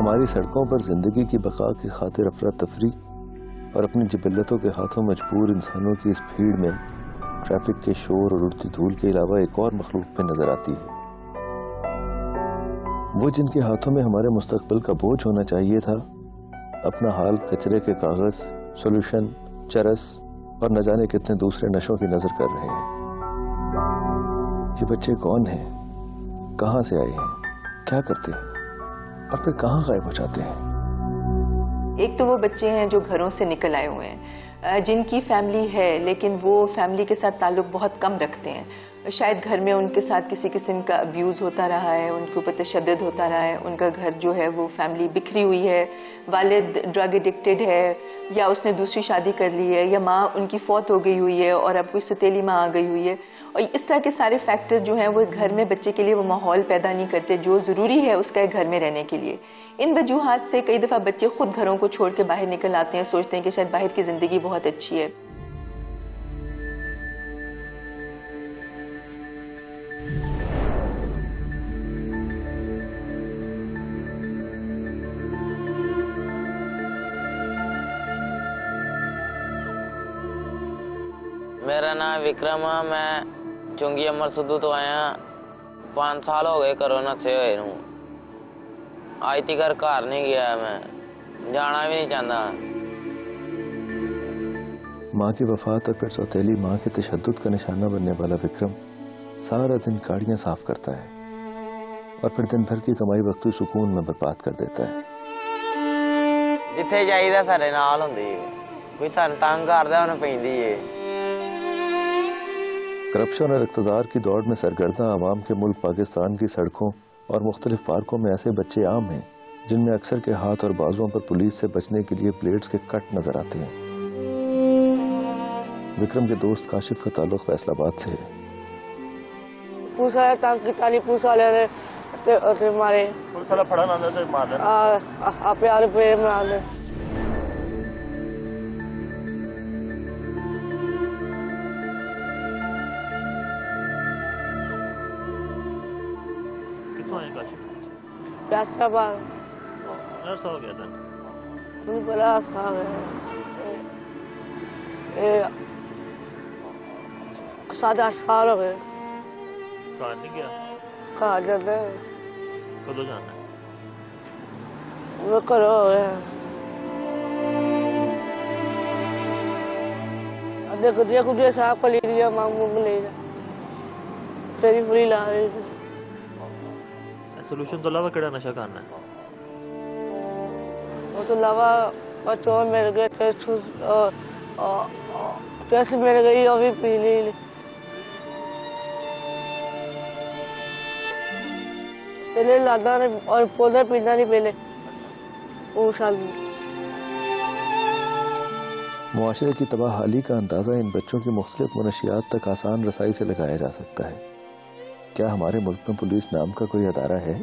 ہماری سڑکوں پر زندگی کی بقا کی خاطر افراتفری اور اپنی جبلتوں کے ہاتھوں مجبور انسانوں کی اس بھیڑ میں ٹریفک کے شور اور اڑتی دھول کے علاوہ ایک اور مخلوق پہ نظر آتی ہے، وہ جن کے ہاتھوں میں ہمارے مستقبل کا بوجھ ہونا چاہیے تھا، اپنا حال کچرے کے کاغذ، سولوشن، چرس اور نہ جانے کتنے دوسرے نشوں کی نظر کر رہے ہیں۔ یہ بچے کون ہیں، کہاں سے آئے ہیں، کیا کرتے ہیں اور پھر کہاں غائب ہو جاتے ہیں؟ ایک تو وہ بچے ہیں جو گھروں سے نکل آئے ہوئے ہیں، جن کی فیملی ہے لیکن وہ فیملی کے ساتھ تعلق بہت کم رکھتے ہیں، شاید گھر میں ان کے ساتھ کسی قسم کا ابیوز ہوتا رہا ہے، ان کے اوپر تشدد ہوتا رہا ہے، ان کا گھر جو ہے وہ فیملی بکھری ہوئی ہے، والد ڈرگ ایڈکٹڈ ہے یا اس نے دوسری شادی کر لی ہے، یا ماں ان کی فوت ہو گئی ہوئی ہے اور اب کوئی ستیلی ماں آ گئی ہوئی ہے، اور اس طرح کے سارے فیکٹر جو ہیں وہ گھر میں بچے کے لیے وہ ماحول پیدا نہیں کرتے جو ضروری ہے اس کا گھر میں رہنے کے لیے۔ ان وجوہات سے کئی دفعہ بچے خود گھروں کو چھوڑ کے باہر نکل آتے ہیں، سوچتے ہیں کہ شاید باہر کی زندگی بہت اچھی ہے۔ میرا نام وکرم ہے، میں چنگی امر سدھو تو آیا 5 سال ہو گئے کرونا سے ہوئے ہوں۔ آج تک گھر نہیں گیا، میں جانا بھی نہیں چاہتا۔ ماں کی وفات اور پھر سوتیلی ماں کے تشدد کا نشانہ بننے والا وکرم سارا دن گاڑیاں صاف کرتا ہے اور پھر دن بھر کی کمائی وقتی سکون میں برباد کر دیتا ہے۔ جتھے جائیدا سارے نال ہوندی ہے، کوئی سانوں تنگ کردا انہوں پیندی ہے۔ کرپشن اور اقتدار کی دوڑ میں سرگرداں عوام کے ملک پاکستان کی سڑکوں اور مختلف پارکوں میں ایسے بچے عام ہیں جن میں اکثر کے ہاتھ اور بازوؤں پر پولیس سے بچنے کے لیے بلیڈز کے کٹ نظر آتے ہیں۔ وکرم کے دوست کاشف کا تعلق فیصل آباد سے ہے۔ پولیس والے تنگ کیتا نہیں، پولیس والے نے تے مارے، پولیس والا پھڑن آندا تے مار دے، آپ یار پہ مار دے۔ پیاسا بار ایسا ہو گیا تھا بڑا سا ہے، 7-8 سال ہو گئے۔ کہاں نہیں گیا؟ کہاں جاتے ہیں؟ کدو جانا ہے؟ وہ کرو ہو گیا دیکھو جو صاحب کو لے لیا، مانگوں کو لے لیا، فیری فری لا رہی تھی۔ سولوشن تو علاوہ کیڑا نشہ کرنا ہے؟ اس کے علاوہ بچوں مل گئے، ٹیسٹ مل گئی، وہ بھی پی لی۔ پہلے لاتا نہیں اور پودا پیتا نہیں پہلے، وہ سال معاشرے کی تباہ حالی کا اندازہ ان بچوں کی مختلف منشیات تک آسان رسائی سے لگایا جا سکتا ہے۔ کیا ہمارے ملک میں پولیس نام کا کوئی ادارہ ہے؟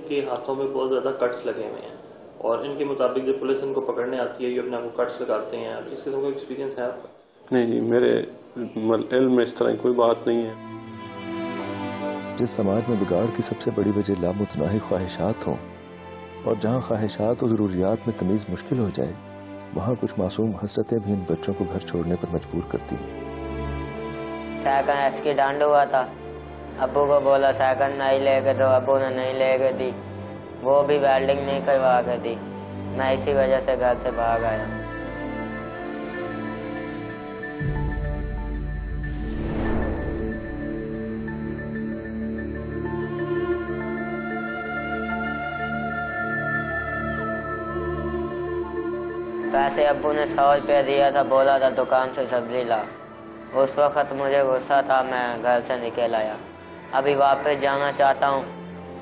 کے ہاتھوں میں بہت زیادہ کٹس لگے ہوئے ہیں اور ان کے مطابق جب پولیس ان کو پکڑنے آتی ہے یہ اپنے آپ کو کٹس لگاتے ہیں۔ اس قسم کا ایکسپیرینس ہے آپ کا؟ نہیں جی، میرے علم میں اس طرح کوئی بات نہیں ہے۔ جس سماج میں بگاڑ کی سب سے بڑی وجہ لامتناہی خواہشات ہوں اور جہاں خواہشات اور ضروریات میں تمیز مشکل ہو جائے، وہاں کچھ معصوم حسرتیں بھی ان بچوں کو گھر چھوڑنے پر مجبور کرتی ہیں۔ سیکنڈ ایکسیڈنٹ ہوا تھا، ابو کو بولا سیکنڈ نہیں لے کے دو، ابو نے نہیں لے کے دی، وہ بھی ویلڈنگ نہیں کروا کے دی، میں اسی وجہ سے گھر سے بھاگ آیا۔ پیسے ابو نے 100 روپے دیا تھا، بولا تھا دکان سے سبزی لا، اس وقت مجھے غصہ تھا، میں گھر سے نکل آیا۔ ابھی واپس جانا چاہتا ہوں،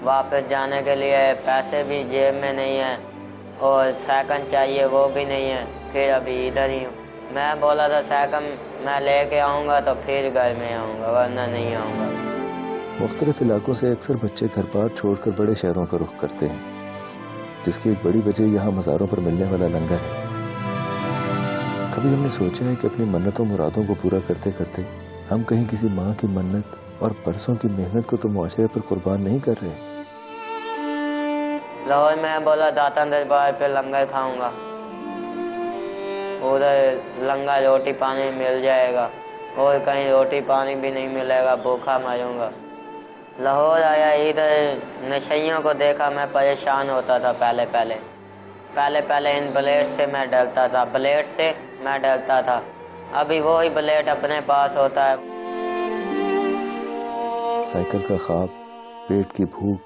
واپس جانے کے لیے پیسے بھی جیب میں نہیں ہیں اور سیکنڈ چاہیے وہ بھی نہیں ہے، پھر ابھی ادھر ہی ہوں۔ میں بولا تھا سیکنڈ میں لے کے آؤں گا تو پھر گھر میں آؤں گا، ورنہ نہیں آؤں گا۔ مختلف علاقوں سے اکثر بچے گھر بار چھوڑ کر بڑے شہروں کا رخ کرتے ہیں، جس کی ایک بڑی وجہ یہاں مزاروں پر ملنے والا لنگر ہے۔ کبھی ہم نے سوچا ہے کہ اپنی منتوں مرادوں کو پورا کرتے کرتے ہم کہیں کسی ماں کی منت اور برسوں کی محنت کو تو معاشرے پر قربان نہیں کر رہے؟ لاہور میں بولا داتن دربار پہ لنگر کھاؤں گا، ادھر لنگر روٹی پانی مل جائے گا، اور کہیں روٹی پانی بھی نہیں ملے گا، بھوکا مروں گا۔ لاہور آیا، ادھر نشیوں کو دیکھا، میں پریشان ہوتا تھا۔ پہلے ان بلیٹ سے میں ڈرتا تھا، ابھی وہی بلیٹ اپنے پاس ہوتا ہے۔ سائیکل کا خواب، پیٹ کی بھوک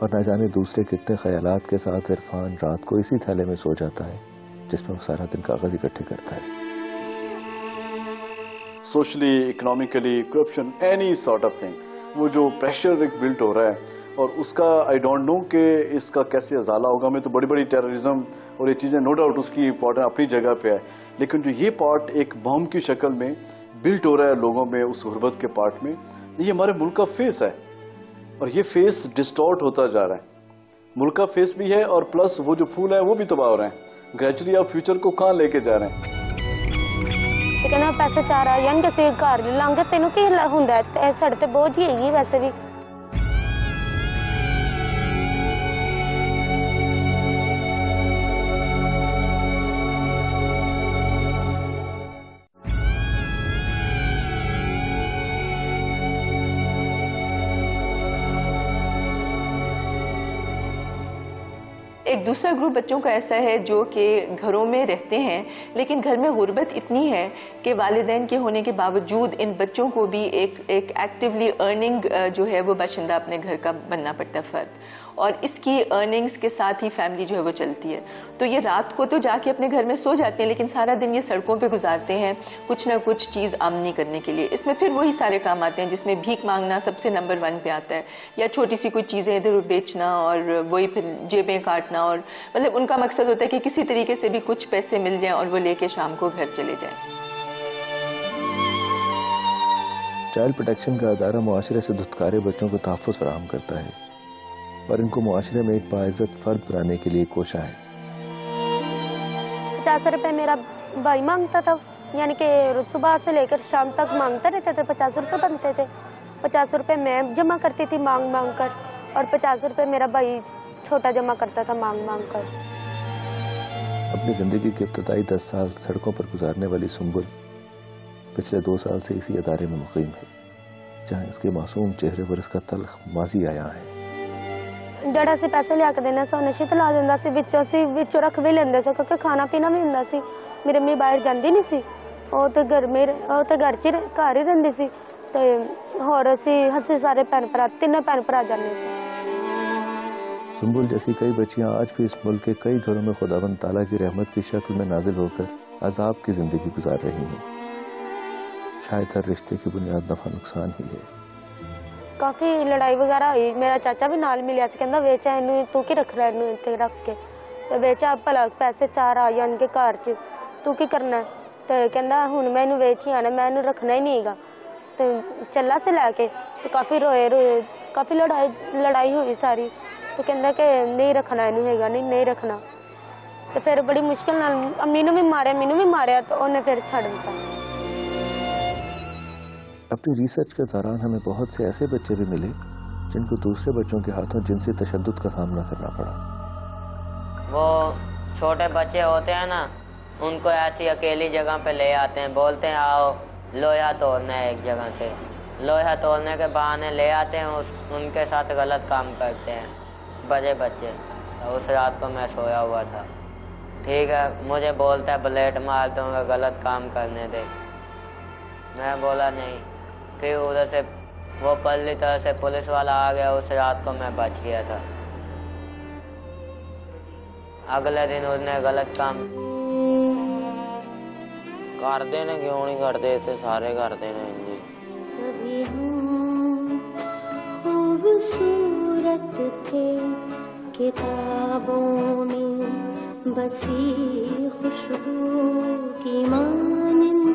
اور نہ جانے دوسرے کتنے خیالات کے ساتھ عرفان رات کو اسی تھیلے میں سو جاتا ہے جس میں وہ سارا دن کاغذ اکٹھے کرتا ہے۔ Socially, economically, corruption, any sort of thing, وہ جو پریشر ایک بلٹ ہو رہا ہے، اور اس کا آئی ڈونٹ نو کہ اس کا کیسے ازالہ ہوگا۔ میں تو بڑی ٹیررزم اور یہ چیزیں نو ڈاؤٹ اس کی امپورٹنٹ اپنی جگہ پہ ہے، لیکن جو یہ پارٹ ایک بم کی شکل میں بلٹ ہو رہا ہے لوگوں میں، اس غربت کے پارٹ میں، یہ ہمارے ملک کا فیس ہے، اور یہ فیس ڈسٹارٹ ہوتا جا رہا ہے۔ ملک کا فیس بھی ہے، اور پلس وہ جو پھول ہے وہ بھی تباہ ہو رہے ہیں۔ گریجولی آپ فیوچر کو کہاں لے کے جا رہے ہیں؟ کہنا پیسے چار آ جان کسی گھر لنگ تینوں کی ہوندا ہے، سڑ تے بوجھ ہی ہے ویسے بھی۔ ایک دوسرا گروپ بچوں کا ایسا ہے جو کہ گھروں میں رہتے ہیں، لیکن گھر میں غربت اتنی ہے کہ والدین کے ہونے کے باوجود ان بچوں کو بھی ایک ایکٹیولی ارننگ جو ہے وہ باشندہ اپنے گھر کا بننا پڑتا ہے فرد، اور اس کی ارننگز کے ساتھ ہی فیملی جو ہے وہ چلتی ہے۔ تو یہ رات کو تو جا کے اپنے گھر میں سو جاتے ہیں، لیکن سارا دن یہ سڑکوں پہ گزارتے ہیں کچھ نہ کچھ چیز آمدنی کرنے کے لیے۔ اس میں پھر وہی سارے کام آتے ہیں جس میں بھیک مانگنا سب سے نمبر 1 پہ آتا ہے، یا چھوٹی سی کوئی چیزیں ادھر بیچنا اور وہی پھر جیبیں کاٹنا، اور مطلب ان کا مقصد ہوتا ہے کہ کسی طریقے سے بھی کچھ پیسے مل جائیں اور وہ لے کے شام کو گھر چلے جائیں۔ چائلڈ پروٹیکشن کا ادارہ معاشرے سے دھتکارے بچوں کو تحفظ فراہم کرتا ہے اور ان کو معاشرے میں ایک باعزت فرد بنانے کے لیے کوشاں ہے۔ 50 روپے میرا بھائی مانگتا تھا، یعنی کہ صبح سے لے کر شام تک مانگتے رہتے تھے، 50 روپے بنتے تھے۔ 50 روپے میں جمع کرتی تھی مانگ کر، اور 50 روپے میرا بھائی چھوٹا جمع کرتا تھا مانگ کر۔ اپنی زندگی کے ابتدائی 10 سال سڑکوں پر گزارنے والی سنبل پچھلے 2 سال سے اسی ادارے میں مقیم ہے، جہاں اس کے معصوم چہرے پر اس کا تلخ ماضی آیا ہے۔ ڈیڈا سے پیسے لیا کے دینا سو نشے تے لا دینا سی، وچوں رکھ بھی لیندے سی کیونکہ کھانا پینا بھی ہوندا سی۔ میری امی باہر جاندی نہیں سی، وہ تے گھر ہی رہندی سی، تے ہور اسی سارے بھن بھرا، 3 بھن بھرا جاندے سی۔ سنبل جیسی کئی بچیاں آج بھی اس ملک کے کئی گھروں میں خداوند تعالیٰ کی رحمت کی شکل میں نازل ہو کر عذاب کی زندگی گزار رہی ہیں۔ شاید ہر رشتے کی بنیاد نفع نقصان ہی ہے۔ کافی لڑائی وغیرہ ہوئی، میرا چاچا بھی نال ملیا سی، کہندا ویچا اینوں، تو کی رکھ رہا اینوں اتنے رکھ کے، تے ویچا بھلا پیسے 4 آ جان کے گھر چ، تو کی کرنا ہے؟ تے کہندا ہن میں اینوں ویچ ہی آنا، میں اینوں رکھنا ہی نہیں گا۔ تے چلا سے لے کے تے کافی روئے، کافی لڑائی ہوئی ساری، تو کہندا کہ نہیں رکھنا اینوں ہے گا، نہیں رکھنا۔ تو پھر بڑی مشکل نال امی نوں بھی ماریا، مینوں بھی ماریا، تو انہیں پھر چھڑ دتا۔ اپنی ریسرچ کے دوران ہمیں بہت سے ایسے بچے بھی ملے جن کو دوسرے بچوں کے ہاتھوں جنسی تشدد کا سامنا کرنا پڑا۔ وہ چھوٹے بچے ہوتے ہیں نا، ان کو ایسی اکیلی جگہ پہ لے آتے ہیں، بولتے ہیں آؤ لوہا توڑنا ہے، ایک جگہ سے لوہا توڑنے کے بہانے لے آتے ہیں، ان کے ساتھ غلط کام کرتے ہیں بڑے بچے۔ اس رات کو میں سویا ہوا تھا، ٹھیک ہے، مجھے بولتا ہے بلیٹ مار دوں گا، غلط کام کرنے دے۔ میں بولا نہیں، پھر ادھر سے وہ پرلی طرح سے پولیس والا آ گیا، اس رات کو میں بچ گیا تھا۔ اگلے دن اس نے غلط کام کرتے نے، کیوں نہیں کرتے تھے، سارے کرتے ہیں جی۔ کبھی ہم خوبصورت تھے کتابوں میں بسی خوشبو کی مانند،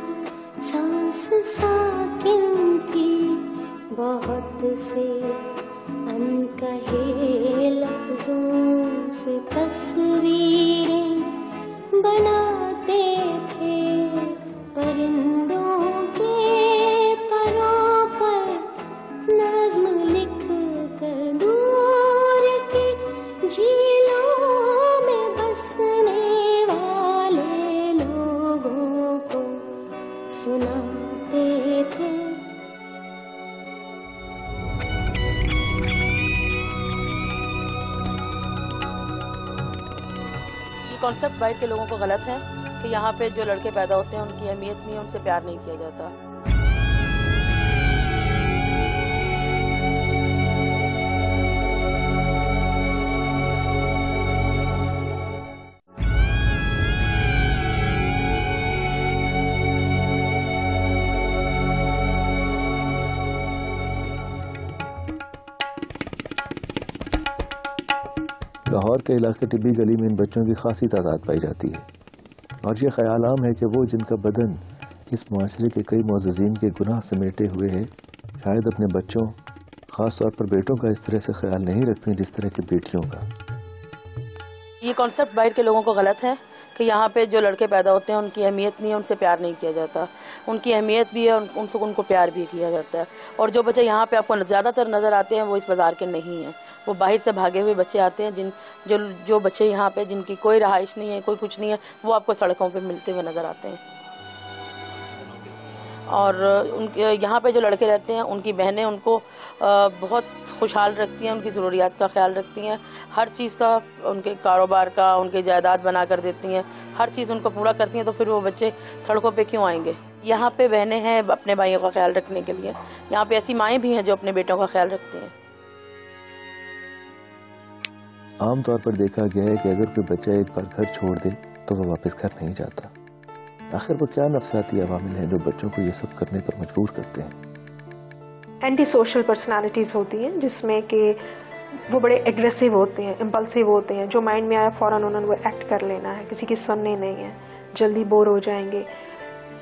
سانس ساکن تھی، بہت سے انکہے لفظوں سے تصویریں بناتے تھے، پرندوں کے پروں پر نظم لکھ کر دور کی جھیل کانسیپٹ باہر کے لوگوں کو غلط ہے کہ یہاں پہ جو لڑکے پیدا ہوتے ہیں ان کی اہمیت نہیں ہے، ان سے پیار نہیں کیا جاتا. لاہور کے علاقے ٹبی گلی میں ان بچوں کی خاصی تعداد پائی جاتی ہے، اور یہ خیال عام ہے کہ وہ جن کا بدن اس معاشرے کے کئی معززین کے گناہ سمیٹے ہوئے ہے، شاید اپنے بچوں خاص طور پر بیٹوں کا اس طرح سے خیال نہیں رکھتے جس طرح کی بیٹیوں کا. یہ کانسیپٹ باہر کے لوگوں کو غلط ہے کہ یہاں پہ جو لڑکے پیدا ہوتے ہیں ان کی اہمیت نہیں ہے، ان سے پیار نہیں کیا جاتا. ان کی اہمیت بھی ہے اور ان کو پیار بھی کیا جاتا ہے. اور جو بچے یہاں پہ آپ کو زیادہ تر نظر آتے ہیں وہ اس بازار کے نہیں ہیں، وہ باہر سے بھاگے ہوئے بچے آتے ہیں. جو بچے یہاں پہ جن کی کوئی رہائش نہیں ہے، کوئی کچھ نہیں ہے، وہ آپ کو سڑکوں پہ ملتے ہوئے نظر آتے ہیں. اور یہاں پہ جو لڑکے رہتے ہیں ان کی بہنیں ان کو بہت خوشحال رکھتی ہیں، ان کی ضروریات کا خیال رکھتی ہیں، ہر چیز کا، ان کے کاروبار کا، ان کے جائیداد بنا کر دیتی ہیں، ہر چیز ان کو پورا کرتی ہیں. تو پھر وہ بچے سڑکوں پہ کیوں آئیں گے؟ یہاں پہ بہنیں ہیں اپنے بھائیوں کا خیال رکھنے کے لیے، یہاں پہ ایسی مائیں بھی ہیں جو اپنے بیٹوں کا خیال رکھتی ہیں. عام طور پر دیکھا گیا ہے کہ اگر کوئی بچہ ایک بار گھر چھوڑ دے تو وہ واپس گھر نہیں جاتا. آخر وہ کیا نفسیاتی عوامل ہیں جو بچوں کو یہ سب کرنے پر مجبور کرتے ہیں؟ اینٹی سوشل پرسنالٹیز ہوتی ہیں جس میں کہ وہ بڑے ایگریسو ہوتے ہیں، امپلسو ہوتے ہیں، جو مائنڈ میں آیا فوراً انہوں نے وہ ایکٹ کر لینا ہے، کسی کی سننے نہیں ہے، جلدی بور ہو جائیں گے.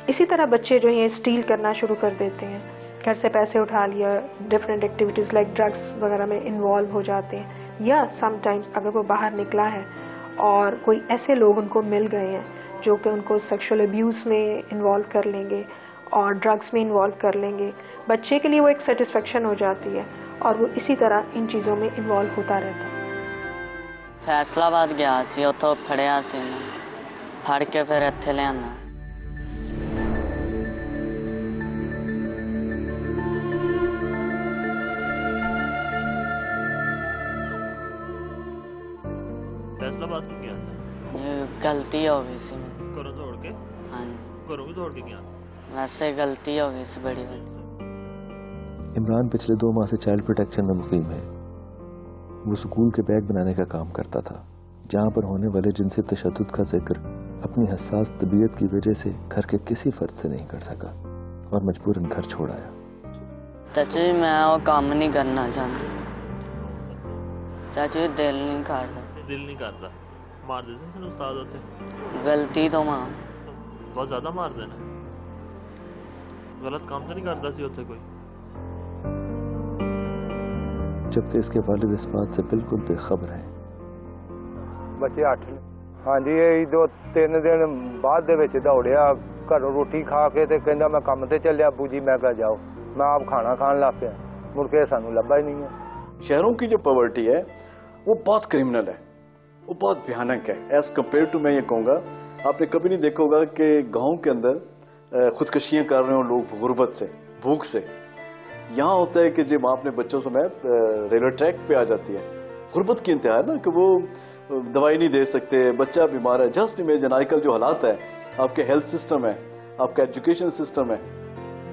اسی طرح بچے جو ہیں اسٹیل کرنا شروع کر دیتے ہیں، گھر سے پیسے اٹھا لیا، ڈفرینٹ ایکٹیویٹیز لائک ڈرگس وغیرہ میں انوالو ہو جاتے ہیں. یا سم ٹائمز اگر وہ باہر نکلا ہے اور کوئی ایسے لوگ ان کو مل گئے ہیں جو کہ ان کو سیکشل ابیوز میں انوالو کر لیں گے اور ڈرگس میں انوالو کر لیں گے، بچے کے لیے وہ ایک سیٹسفیکشن ہو جاتی ہے اور وہ اسی طرح ان چیزوں میں انوالو ہوتا رہتا ہے. فیصلہ آباد گیا سی، اتوں پھڑیا سی نا، پھڑ کے پھر اتنے لیا. غلطی ہو گئی سی، گھروں توڑ کے؟ ہاں گھروں بھی توڑ کے گیا؟ ویسے غلطی ہو گئی سی بڑی بڑی. عمران پچھلے 2 ماہ سے چائلڈ پروٹیکشن میں مقیم ہے. وہ سکول کے بیگ بنانے کا کام کرتا تھا جہاں پر ہونے والے جنسی تشدد کا ذکر اپنی حساس طبیعت کی وجہ سے گھر کے کسی فرد سے نہیں کر سکا اور مجبوراً گھر چھوڑ آیا. چاچو جی میں وہ کام نہیں کرنا چاہتا. چاچو جی دل نہیں کرتا. دل نہیں کرتا؟ مار دیتے ہیں استاد ہوتے؟ غلطی تو ماں بہت زیادہ مار دینا. غلط کام تو نہیں کرتا سی ہوتے کوئی؟ جبکہ اس کے والد اس بات سے بالکل بے خبر ہیں. بچے 8 ہاں جی 2-3 دن بعد دوڑیا گھروں روٹی کھا کے تے کہندا میں کام تے چلیا. ابو جی میں کہا جاؤ، میں آپ کھانا کھان لگ پیا، مڑ کے سانوں لبا ہی نہیں ہے. شہروں کی جو پاورٹی ہے وہ بہت کرمنل ہے، وہ بہت بھیانک ہے ایز کمپیئر ٹو. میں یہ کہوں گا آپ نے کبھی نہیں دیکھا ہوگا کہ گاؤں کے اندر خودکشیاں کر رہے ہوں لوگ غربت سے، بھوک سے. یہاں ہوتا ہے کہ جب آپ اپنے بچوں سمیت ریلوے ٹریک پہ آ جاتی ہے. غربت کی انتہا ہے نا کہ وہ دوائی نہیں دے سکتے، بچہ بیمار ہے. جسٹ امیجن آج کل جو حالات ہے، آپ کے ہیلتھ سسٹم ہے، آپ کا ایجوکیشن سسٹم ہے،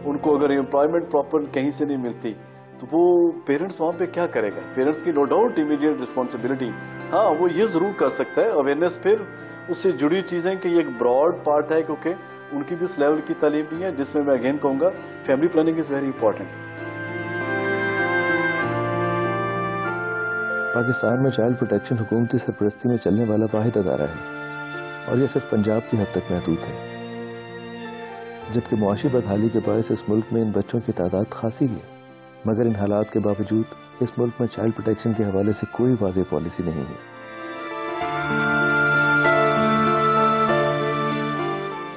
ان کو اگر امپلائمنٹ پراپر کہیں سے نہیں ملتی تو وہ پیرنٹس وہاں پہ کیا کرے گا؟ پیرنٹس کی نو ڈاؤٹ امیڈیٹ رسپانسبلٹی. ہاں وہ یہ ضرور کر سکتا ہے اویئرنیس، پھر اس سے جڑی چیزیں کہ یہ ایک براڈ پارٹ ہے کیونکہ ان کی بھی اس لیول کی تعلیم نہیں ہے، جس میں اگین کہوں گا family planning is very important. Pakistan میں چائلڈ پروٹیکشن حکومتی سرپرستی میں چلنے والا واحد ادارہ ہے اور یہ صرف پنجاب کی حد تک محدود ہے، جبکہ معاشی بدحالی کے باعث اس ملک میں ان بچوں کی تعداد خاصی ہے. مگر ان حالات کے باوجود اس ملک میں چائلڈ پروٹیکشن کے حوالے سے کوئی واضح پالیسی نہیں ہے.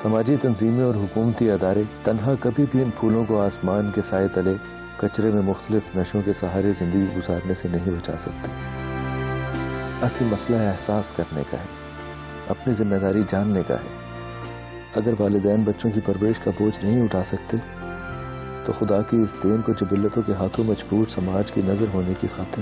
سماجی تنظیمیں اور حکومتی ادارے تنہا کبھی بھی ان پھولوں کو آسمان کے سائے تلے کچرے میں مختلف نشوں کے سہارے زندگی گزارنے سے نہیں بچا سکتے. اصل مسئلہ احساس کرنے کا ہے، اپنی ذمہ داری جاننے کا ہے. اگر والدین بچوں کی پرورش کا بوجھ نہیں اٹھا سکتے تو خدا کی اس دین کو جبلتوں کے ہاتھوں مجبور سماج کی نظر ہونے کی خاطر